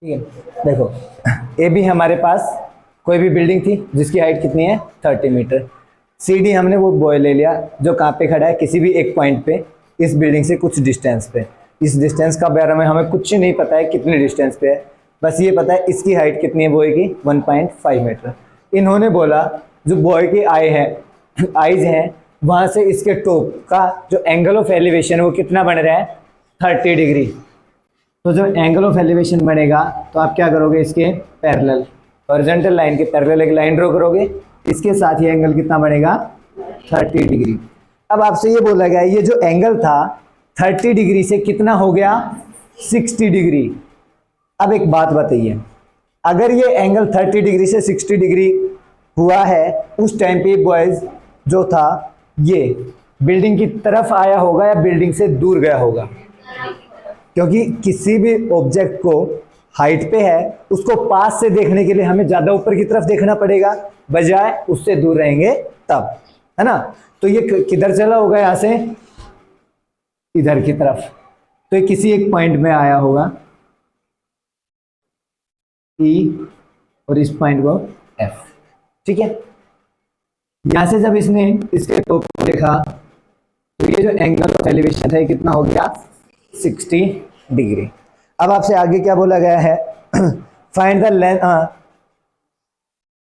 ठीक है, देखो ए बी हमारे पास कोई भी बिल्डिंग थी जिसकी हाइट कितनी है 30 मीटर। सी डी हमने वो बॉय ले लिया जो कहाँ पे खड़ा है, किसी भी एक पॉइंट पे इस बिल्डिंग से कुछ डिस्टेंस पे। इस डिस्टेंस का बारे में हमें कुछ नहीं पता है कितने डिस्टेंस पे है, बस ये पता है इसकी हाइट कितनी है बॉय की 1.5 मीटर। इन्होंने बोला जो बॉय की आईज हैं वहाँ से इसके टॉप का जो एंगल ऑफ एलिवेशन है वो कितना बन रहा है 30 डिग्री। तो जो एंगल ऑफ एलिवेशन बनेगा तो आप क्या करोगे, इसके पैरेलल हॉरिजॉन्टल लाइन के पैरेलल एक लाइन ड्रॉ करोगे, इसके साथ ये एंगल कितना बनेगा 30 डिग्री। अब आपसे ये बोला गया ये जो एंगल था 30 डिग्री से कितना हो गया 60 डिग्री। अब एक बात बताइए, अगर ये एंगल 30 डिग्री से 60 डिग्री हुआ है उस टाइम पे बॉयज जो था ये बिल्डिंग की तरफ आया होगा या बिल्डिंग से दूर गया होगा, क्योंकि किसी भी ऑब्जेक्ट को हाइट पे है उसको पास से देखने के लिए हमें ज्यादा ऊपर की तरफ देखना पड़ेगा बजाय उससे दूर रहेंगे तब, है ना। तो ये किधर चला होगा, यहां से इधर की तरफ, तो ये किसी एक पॉइंट में आया होगा E और इस पॉइंट को F, ठीक है। यहां से जब इसने इसके टॉप को देखा तो ये जो एंगल ऑफ एलिवेशन है कितना हो गया 60 डिग्री। अब आपसे आगे क्या बोला गया है, find the length,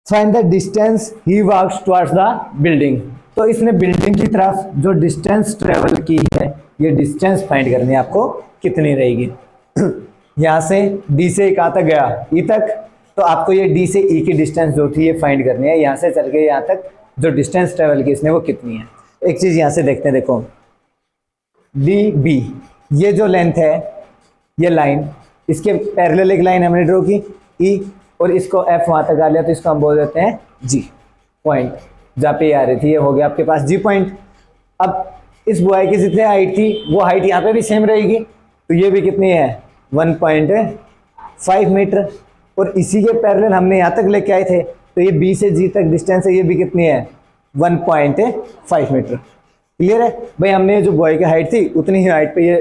find the distance he walks towards the building. तो इसने बिल्डिंग की तरफ जो डिस्टेंस ट्रेवल की है ये डिस्टेंस फाइंड करनी है आपको कितनी रहेगी। यहाँ से D से कहाँ तक गया E तक, तो आपको ये D से E की डिस्टेंस जो थी ये फाइंड करनी है। यहाँ से चल के यहाँ तक जो डिस्टेंस ट्रेवल की इसने वो कितनी है। एक चीज यहाँ से देखते हैं, देखो DB ये जो लेंथ है ये लाइन, इसके पैरेलल एक लाइन हमने ड्रॉ की E और इसको F वहां तक आ लिया तो इसको हम बोल देते हैं G पॉइंट, जहाँ पे आ रही थी ये हो गया आपके पास G पॉइंट। अब इस बॉय की जितनी हाइट थी वो हाइट यहाँ पे भी सेम रहेगी, तो ये भी कितनी है 1.5 मीटर और इसी के पैरेलल हमने यहाँ तक लेके आए थे तो ये B से G तक डिस्टेंस है ये भी कितनी है 1.5 मीटर। क्लियर है भाई, हमने जो बॉय की हाइट थी उतनी ही हाइट पे ये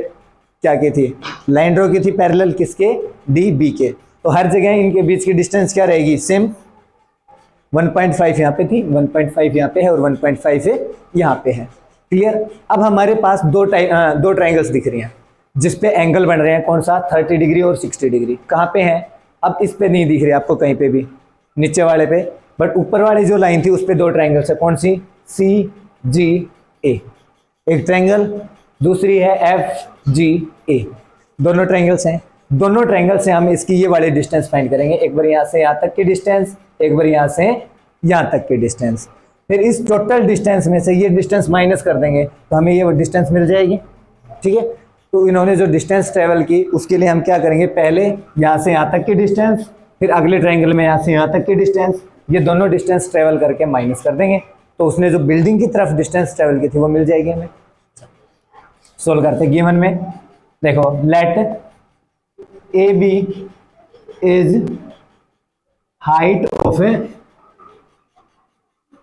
क्या की थी लाइन ड्रॉ की थी पैरेलल किसके DB के, तो हर जगह इनके बीच की डिस्टेंस क्या रहेगी सेम 1.5 यहाँ पे थी 1.5 यहाँ पे है और 1.5 यहाँ पे है। क्लियर। अब हमारे पास दो ट्राइंगल्स दिख रही हैं जिसपे एंगल बन रहे हैं, कौन सा 30 डिग्री और 60 डिग्री। कहाँ पे हैं, अब इस पे नहीं दिख रही आपको कहीं पे भी नीचे वाले पे, बट ऊपर वाली जो लाइन थी उस पे दो ट्राइंगल्स है, कौन सी CGA एक ट्राइंगल, दूसरी है FGA, दोनों ट्राइंगल्स हैं। दोनों ट्राइंगल से हम इसकी ये वाली डिस्टेंस फाइंड करेंगे, एक बार यहाँ से यहाँ तक की डिस्टेंस, एक बार यहाँ से यहाँ तक की डिस्टेंस। फिर इस टोटल डिस्टेंस में से ये डिस्टेंस माइनस कर देंगे तो हमें ये डिस्टेंस मिल जाएगी, ठीक है। तो इन्होंने जो डिस्टेंस ट्रेवल की उसके लिए हम क्या करेंगे, पहले यहाँ से यहाँ तक की डिस्टेंस, फिर अगले ट्राइंगल में यहाँ से यहाँ तक की डिस्टेंस, ये दोनों डिस्टेंस ट्रेवल करके माइनस कर देंगे तो उसने जो बिल्डिंग की तरफ डिस्टेंस ट्रेवल की थी वो मिल जाएगी हमें। सोल्व करते गिवन में, देखो let AB is height of a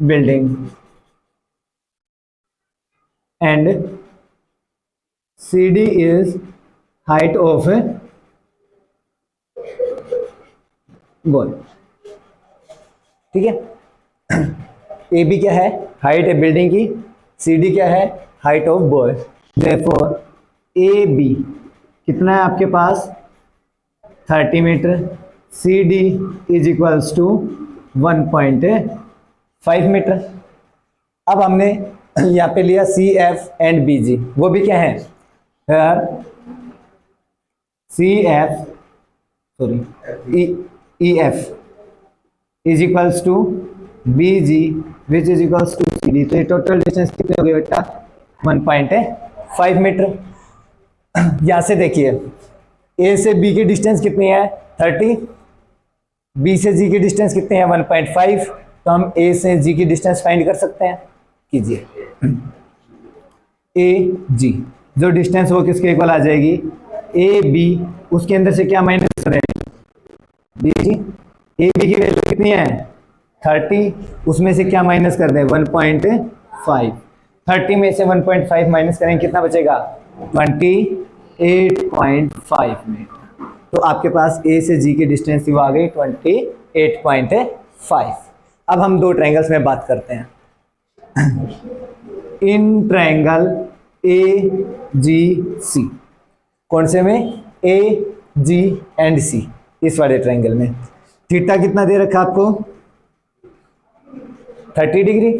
building and CD is height of a boy, ठीक है। AB क्या है, हाइट है बिल्डिंग की, CD क्या है, height of boy. Therefore AB कितना है आपके पास 30 meter, CD is equals to 1.5 meter. अब हमने यहाँ पे लिया CF एंड BG, वो भी क्या है CF EF is equals to BG which is equals to CD। तो ये टोटल डिस्टेंस कितनी हो गई बेटा 1.5 मीटर। यहाँ से देखिए A से B की डिस्टेंस कितनी है 30, B से G की डिस्टेंस कितनी है 1.5, तो हम A से G की डिस्टेंस फाइंड कर सकते हैं। कीजिए AG जो डिस्टेंस वो किसके इक्वल आ जाएगी AB, उसके अंदर से क्या माइनस करें BG, AB की वैल्यू कितनी है 30, उसमें से क्या माइनस कर दें 1.5, 30 में से 1.5 माइनस करें कितना बचेगा 28.5 मीटर। तो आपके पास ए से जी की डिस्टेंस वो आ गई 28.5। अब हम दो ट्रायंगल्स में बात करते हैं। इन ट्रायंगल ए जी सी, कौन से में? ए जी एंड सी, इस वाले ट्रायंगल में थीटा कितना दे रखा आपको? 30 डिग्री।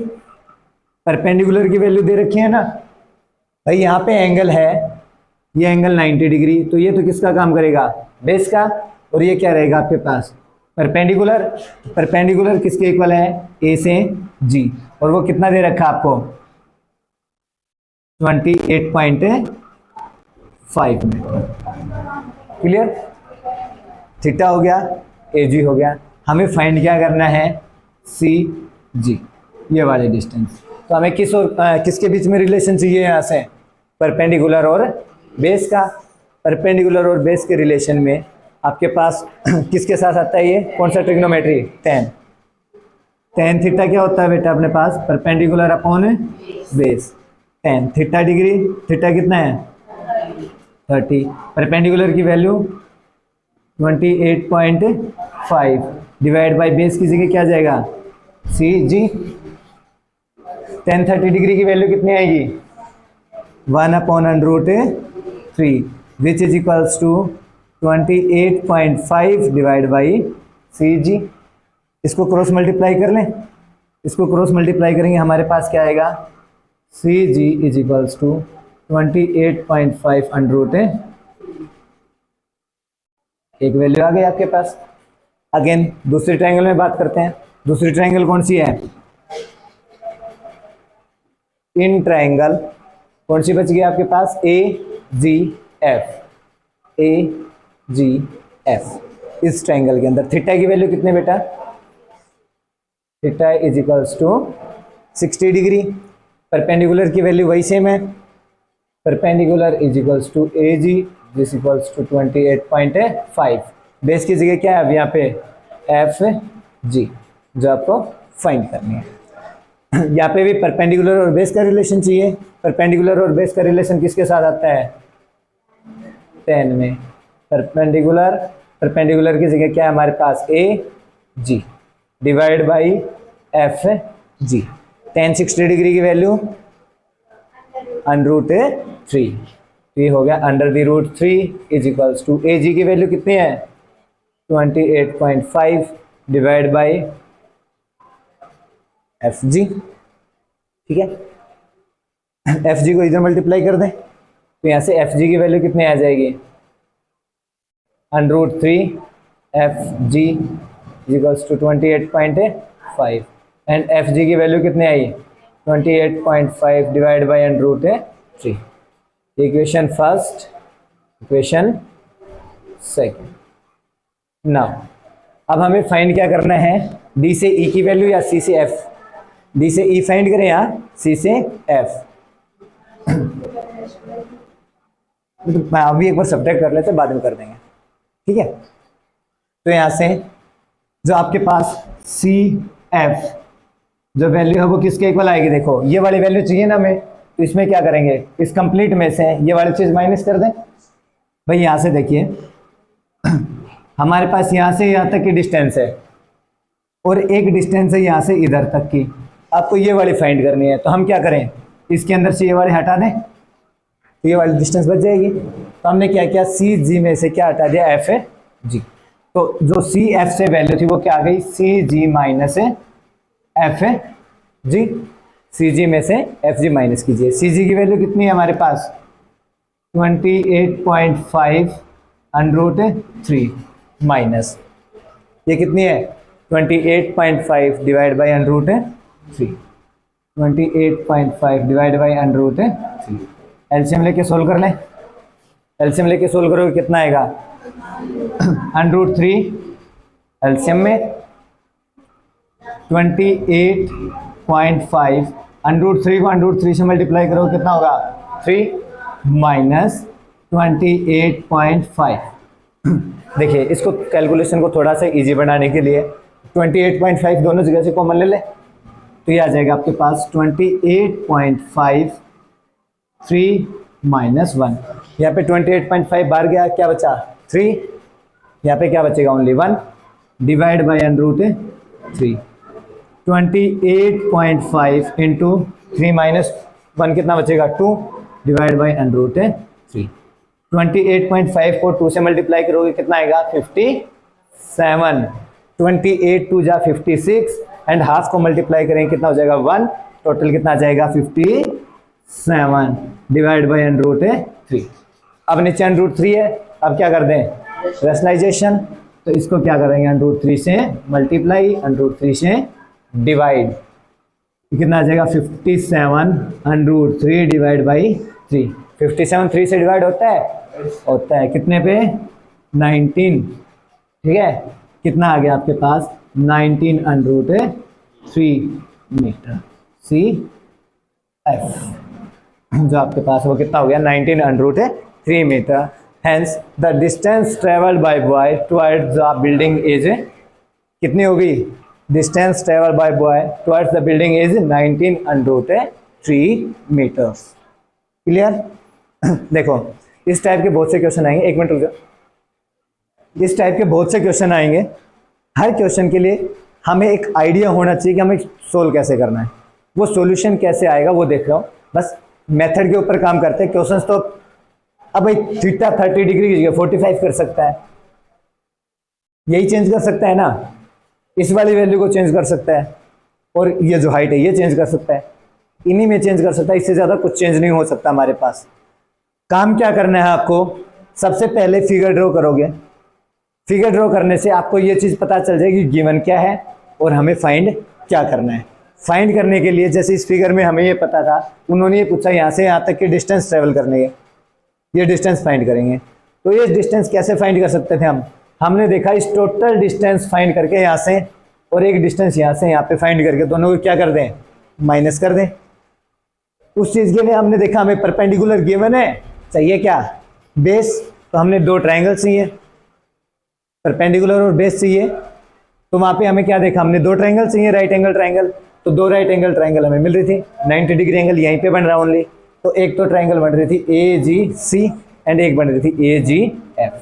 परपेंडिकुलर की वैल्यू दे रखी है ना भाई, यहाँ पे एंगल है, ये एंगल 90 डिग्री, तो ये तो किसका काम करेगा? बेस का। और ये क्या रहेगा आपके पास? परपेंडिकुलर। परपेंडिकुलर किसके इक्वल है? ए से जी, और वो कितना दे रखा आपको? 28.5 मीटर। क्लियर? थीटा हो गया, ए जी हो गया, हमें फाइंड क्या करना है? सी जी, ये वाले डिस्टेंस। तो हमें किस और किसके बीच में रिलेशन चाहिए? यहाँ से परपेंडिकुलर और बेस का। परपेंडिकुलर और बेस के रिलेशन में आपके पास किसके साथ आता है? ये कौन सा ट्रिग्नोमेट्री? टेन। टेन थीटा क्या होता है बेटा अपने पास? Perpendicular upon base. Tan theta degree, theta कितना है? 30। परपेंडिकुलर की वैल्यू 28.5 डिवाइड बाई बेस की जगह क्या जाएगा? C G. टेन 30 डिग्री की वैल्यू कितनी आएगी? 1/√3 which is equals to 28.5 divide by C G. इसको क्रॉस मल्टीप्लाई कर लें, इसको क्रॉस मल्टीप्लाई करेंगे, हमारे पास क्या आएगा? सी जी इज इक्वल्स टू 28.5 एक वैल्यू आ गई आपके पास। अगेन दूसरे ट्रायंगल में बात करते हैं। दूसरी ट्रायंगल कौन सी है? इन ट्रायंगल कौन सी बच गई आपके पास? A G F. A G F, इस ट्रायंगल के अंदर थीटा की वैल्यू कितने बेटा? Theta is equals to 60 degree. Perpendicular की वैल्यू वही सेम है, perpendicular is equals to A G this equals to 28.5। Base की जगह क्या है अब यहाँ पे? एफ जी, जो आपको फाइंड करनी है। यहाँ पे भी परपेंडिकुलर और बेस का रिलेशन चाहिए। परपेंडिकुलर और बेस का रिलेशन किसके साथ आता है? 10 में। परपेंडिकुलर, परपेंडिकुलर की जगह क्या है हमारे पास? A G divide by F G. 10 60 degree की वैल्यू √3, तो ये हो गया √3 is equals to A G की वैल्यू कितनी है? 28.5 डिवाइड बाई एफ जी। ठीक है, एफ जी को इधर मल्टीप्लाई कर दें, तो यहाँ से एफ जी की वैल्यू कितनी आ जाएगी? √3 F G equals to 28.5 and F G की वैल्यू कितनी आई? 28.5 divide by √3। Equation first, equation second. Now अब हमें फाइंड क्या करना है? डी से ई की वैल्यू या सी से एफ? डी से ई फाइंड करें या सी से एफ? मैं अभी एक बार सब्ट्रैक्ट कर लेते, बाद में कर देंगे। ठीक है, तो यहां से जो आपके पास सी एफ जो वैल्यू है वो किसके इक्वल आएगी? देखो ये वाली वैल्यू चाहिए ना हमें, तो इसमें क्या करेंगे? इस कंप्लीट में से ये वाली चीज माइनस कर दें। भाई यहां से देखिए हमारे पास यहां से यहां तक की डिस्टेंस है और एक डिस्टेंस है यहां से इधर तक की। आपको ये वाली फाइंड करनी है, तो हम क्या करें? इसके अंदर से ये वाली हटा दें, तो ये वाली डिस्टेंस बच जाएगी। तो हमने क्या किया? सी जी में से क्या हटा दिया? F G. तो जो सी एफ से वैल्यू थी वो क्या आ गई? सी जी माइनस एफ जी। सी जी में से एफ जी माइनस कीजिए। सी जी की वैल्यू कितनी है हमारे पास? 28.5 √3 माइनस ये कितनी है? 28.5 divide by √3। 28.5 divide by √3। LCM लेके सोल्व कर लें। एलसीएम लेके सोल्व करोगे कितना आएगा? √3 एलसीएम में 28.5 √3 को √3 से मल्टीप्लाई करो कितना होगा? 3 माइनस 28.5। देखिए इसको कैलकुलेशन को थोड़ा सा इजी बनाने के लिए 28.5 दोनों जगह से कॉमन ले ले, तो ये आ जाएगा आपके पास 28.5 3 माइनस 1। यहाँ पे 28.5 बाहर गया, क्या बचा? 3 यहाँ पे क्या बचेगा, only 1 divide by √3। 28.5 into 3 minus 1 कितना बचेगा, 2 डिवाइड बाई √3। 28.5 को 2 से मल्टीप्लाई करोगे कितना आएगा, 57। 28 2 जा 56 एंड हाफ को मल्टीप्लाई करेंगे कितना हो जाएगा, 1। टोटल कितना आ जाएगा, 57 डिवाइड बाई √3। अब नीचे √3 है, अब क्या कर दें, रैशनलाइजेशन। तो इसको क्या करेंगे, √3 से मल्टीप्लाई, √3 से डिवाइड, कितना आ जाएगा, 57 √3 डिवाइड बाई 3। 57 3 से डिवाइड होता है कितने पे, 19। ठीक है, कितना आ गया आपके पास, 19 √3 मीटर। CF जो आपके पास है वो कितना हो गया, 19 √3 meter. Hence the distance travelled by boy towards the building is कितनी होगी, distance travel by boy towards the building is 19 √3 meters. Clear. देखो इस टाइप के बहुत से क्वेश्चन आएंगे, एक मिनट रुक जाओ। इस टाइप के बहुत से क्वेश्चन आएंगे, हर क्वेश्चन के लिए हमें एक आइडिया होना चाहिए कि हमें सोल्व कैसे करना है, वो सॉल्यूशन कैसे आएगा वो देख रहा हूँ। बस मेथड के ऊपर काम करते हैं। क्वेश्चंस तो अब भाई थीटा 30 डिग्री की जगह 45 कर सकता है, यही चेंज कर सकता है ना, इस वाली वैल्यू को चेंज कर सकता है, और ये जो हाइट है ये चेंज कर सकता है, इन्हीं में चेंज कर सकता है, इससे ज़्यादा कुछ चेंज नहीं हो सकता हमारे पास। काम क्या करना है आपको, सबसे पहले फिगर ड्रॉ करोगे। फिगर ड्रॉ करने से आपको ये चीज़ पता चल जाएगी गिवन क्या है और हमें फाइंड क्या करना है। फाइंड करने के लिए जैसे इस फिगर में हमें ये पता था, उन्होंने ये पूछा यहाँ से यहाँ तक की डिस्टेंस ट्रेवल करने के, ये डिस्टेंस फाइंड करेंगे। तो ये डिस्टेंस कैसे फाइंड कर सकते थे हमने देखा इस टोटल डिस्टेंस फाइंड करके यहाँ से और एक डिस्टेंस यहाँ से यहाँ पे फाइंड करके दोनों को क्या कर दें, माइनस कर दें। उस चीज़ के लिए हमने देखा हमें परपेंडिकुलर गिवन है, चाहिए क्या, बेस। तो हमने 2 ट्रायंगल चाहिए, परपेंडिकुलर और बेस चाहिए। तो वहाँ पे हमें क्या देखा, हमने 2 ट्रायंगल चाहिए, राइट एंगल ट्रायंगल। तो 2 राइट एंगल ट्रायंगल हमें मिल रही थी, 90 डिग्री एंगल यहीं पे बन रहा ओनली। तो एक तो ट्रायंगल बन रही थी AGC एंड एक बन रही थी AGF।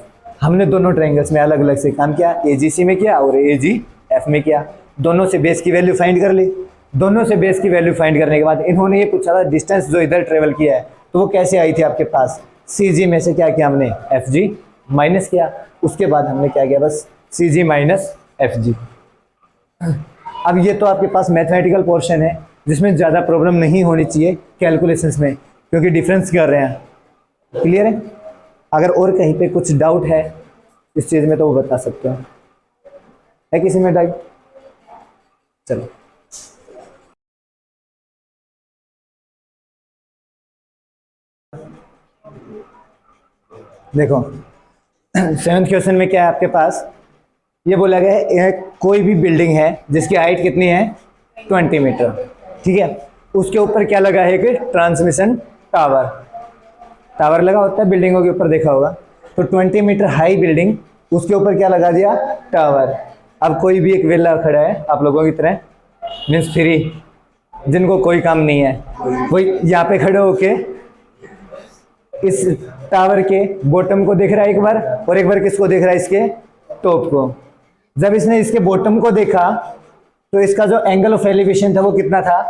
हमने दोनों ट्रायंगल्स में अलग अलग से काम किया, AGC में किया और AGF में किया। दोनों से बेस की वैल्यू फाइंड कर ली। दोनों से बेस की वैल्यू फाइंड करने के बाद इन्होंने ये पूछा था डिस्टेंस जो इधर ट्रेवल किया है तो वो कैसे आई थी आपके पास, CG में से क्या किया हमने, FG माइनस किया। उसके बाद हमने क्या किया, बस CG माइनस FG। अब ये तो आपके पास मैथमेटिकल पोर्शन है जिसमें ज़्यादा प्रॉब्लम नहीं होनी चाहिए कैलकुलेशंस में, क्योंकि डिफरेंस कर रहे हैं। क्लियर है। अगर और कहीं पे कुछ डाउट है इस चीज़ में तो वो बता सकते हो, है किसी में डाउट? चलो देखो 7th क्वेश्चन में क्या है आपके पास, ये बोला गया है कोई भी बिल्डिंग है जिसकी हाइट कितनी है 20 मीटर, ठीक है। उसके ऊपर क्या लगा है कि ट्रांसमिशन टावर लगा होता है बिल्डिंगों के ऊपर, देखा होगा। तो 20 मीटर हाई बिल्डिंग, उसके ऊपर क्या लगा दिया, टावर। अब कोई भी एक वेला खड़ा है आप लोगों की तरह, मीन्स फ्री, जिनको कोई काम नहीं है, वो यहाँ पे खड़े होके इस टावर के बॉटम को देख रहा है एक बार, और एक बार किसको देख रहा है, इसके टॉप को। जब इसने इसके बॉटम को देखा तो इसका जो एंगल ऑफ एलिवेशन था वो कितना था,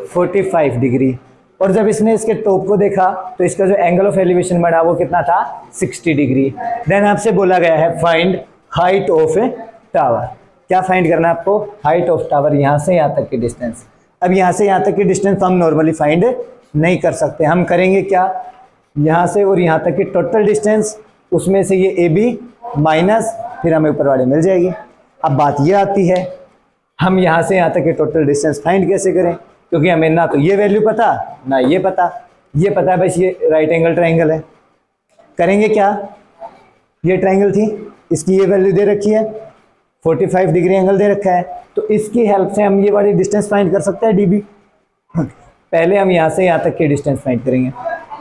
45 डिग्री। और जब इसने इसके टॉप को देखा तो इसका जो एंगल ऑफ एलिवेशन बना वो कितना था, 60 डिग्री। देन आपसे बोला गया है find height of a tower. क्या फाइंड करना है आपको, हाइट ऑफ टावर, यहाँ से यहाँ तक की डिस्टेंस। अब यहाँ से यहाँ तक की डिस्टेंस हम नॉर्मली फाइंड नहीं कर सकते, हम करेंगे क्या, यहाँ से और यहाँ तक की टोटल डिस्टेंस, उसमें से ये AB माइनस, फिर हमें ऊपर वाले मिल जाएगी। अब बात ये आती है हम यहाँ से यहाँ तक की टोटल डिस्टेंस फाइंड कैसे करें, क्योंकि हमें ना तो ये वैल्यू पता ना ये पता। ये पता है बस ये राइट एंगल ट्रायंगल है। करेंगे क्या, ये ट्रायंगल थी, इसकी ये वैल्यू दे रखी है, 45 डिग्री एंगल दे रखा है, तो इसकी हेल्प से हम ये वाली डिस्टेंस फाइंड कर सकते हैं DB। पहले हम यहाँ से यहाँ तक की डिस्टेंस फाइंड करेंगे।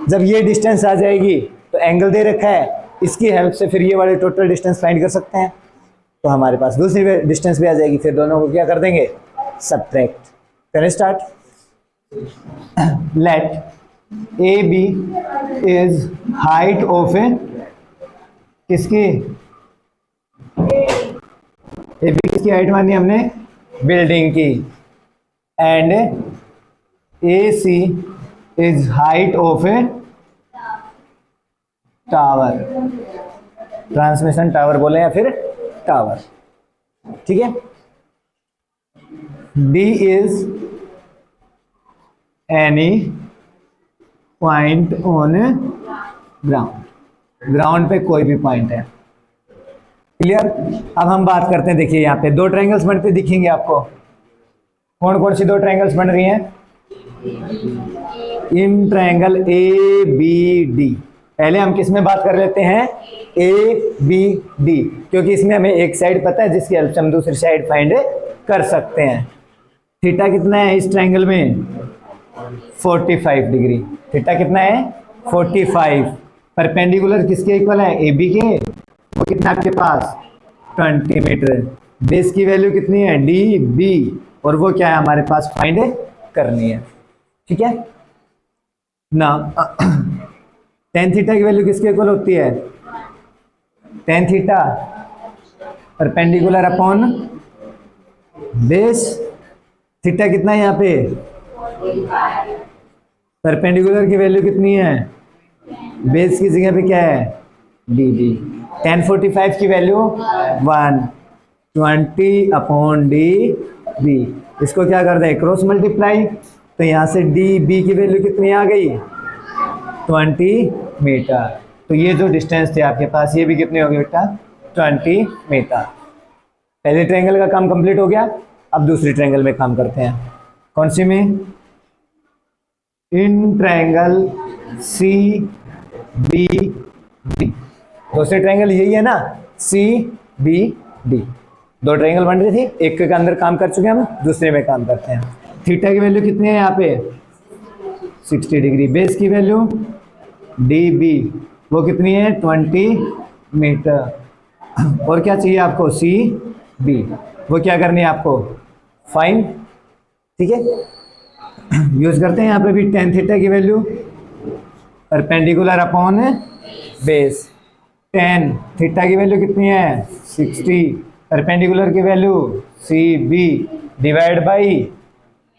जब ये डिस्टेंस आ जाएगी तो एंगल दे रखा है, इसकी हेल्प से फिर ये वाले टोटल डिस्टेंस फाइंड कर सकते हैं। तो हमारे पास दूसरी डिस्टेंस भी आ जाएगी, फिर दोनों को क्या कर देंगे, सब्ट्रैक्ट। करें start. Let AB is height of A, किसकी, ए बी किसकी हाइट मानी हमने, बिल्डिंग की, and A C is height of a tower, transmission tower बोले या फिर टावर, ठीक है। D is any point on ground, ground पे कोई भी पॉइंट है, क्लियर। अब हम बात करते हैं, देखिए यहाँ पे दो ट्रायंगल्स बनते दिखेंगे आपको, कौन कौन सी दो ट्रायंगल्स बन रही हैं, in triangle A B D. पहले हम किस में बात कर लेते हैं, ए बी डी, क्योंकि इसमें हमें एक साइड पता है जिसकी हेल्प से हम दूसरी साइड फाइंड कर सकते हैं। थीटा कितना है इस ट्रायंगल में, 45 डिग्री। थीटा कितना है, 45। परपेंडिकुलर किसके इक्वल है, ए बी के, वो कितना आपके पास 20 मीटर। बेस की वैल्यू कितनी है, डी बी, और वो क्या है हमारे पास फाइंड करनी है, ठीक है ना। टेन थीटा की वैल्यू किसके इक्वल होती है, tan theta perpendicular upon base. Theta कितना है यहाँ पे, परपेंडिकुलर की वैल्यू कितनी है, बेस की जगह पे क्या है, डी डी। टेन 45 की वैल्यू 120 अपॉन डी बी। इसको क्या कर दें, क्रॉस मल्टीप्लाई, तो यहाँ से डी बी की वैल्यू कितनी आ गई, 20 मीटर। तो ये जो डिस्टेंस थे आपके पास, ये भी कितने हो गए बेटा, 20 मीटर। पहले ट्रायंगल का काम कंप्लीट हो गया, अब दूसरी ट्रायंगल में काम करते हैं। कौन सी में, in triangle C B D. दूसरे ट्रायंगल यही है ना, सी बी डी। दो ट्रायंगल बन रही थी, एक के अंदर काम कर चुके हैं हम, दूसरे में काम करते हैं। थीटा की वैल्यू कितनी है यहाँ पे, 60 डिग्री। बेस की वैल्यू डी बी, वो कितनी है, 20 मीटर। और क्या चाहिए आपको, सी बी, वो क्या करनी है आपको, फाइन, ठीक है। यूज करते हैं यहाँ पे भी टेन थीटा की value perpendicular upon base. Tan theta की वैल्यू कितनी है, 60, परपेंडिकुलर की value C B divide by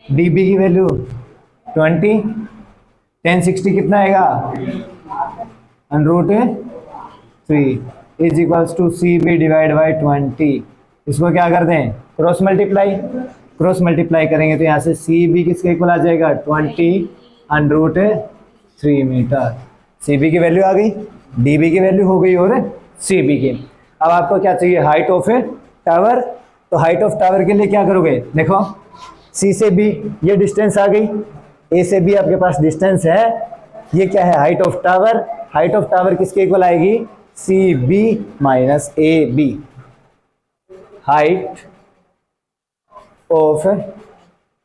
D B की वैल्यू 20। 10 60 कितना आएगा, √3 is equals to C B divide by 20। इसको क्या कर दें, क्रॉस मल्टीप्लाई। क्रॉस मल्टीप्लाई करेंगे तो यहाँ से सी बी किसके इक्वल आ जाएगा, 20√3 मीटर। सी बी की वैल्यू आ गई, डी बी की वैल्यू हो गई और सी बी की। अब आपको क्या चाहिए, हाइट ऑफ ए टावर। तो हाइट ऑफ टावर के लिए क्या करोगे, देखो सी से बी ये डिस्टेंस आ गई, ए से बी आपके पास डिस्टेंस है, ये क्या है, height of tower. Height of tower किसके इक्वल आएगी, C B minus A B. Height of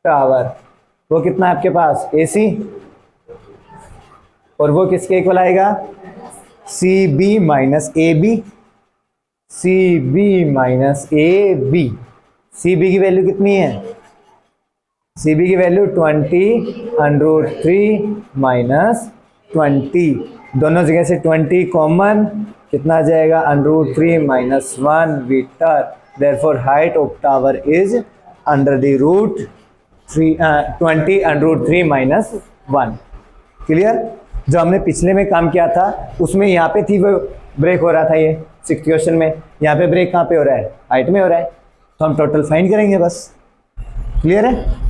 tower वो कितना है आपके पास, ए सी, और वो किसके इक्वल आएगा, C B minus A B. C B minus A B. C B की वैल्यू कितनी है, सी बी की वैल्यू 20√3 माइनस 20, दोनों जगह से 20 कॉमन, कितना आ जाएगा, √3 minus 1 meter. Therefore height of tower is √20 minus 1। Clear. जो हमने पिछले में काम किया था उसमें यहाँ पे थी वो ब्रेक हो रहा था, ये 6th क्वेश्चन में यहाँ पे ब्रेक कहाँ पे हो रहा है, हाइट में हो रहा है, तो हम टोटल फाइंड करेंगे बस। क्लियर है।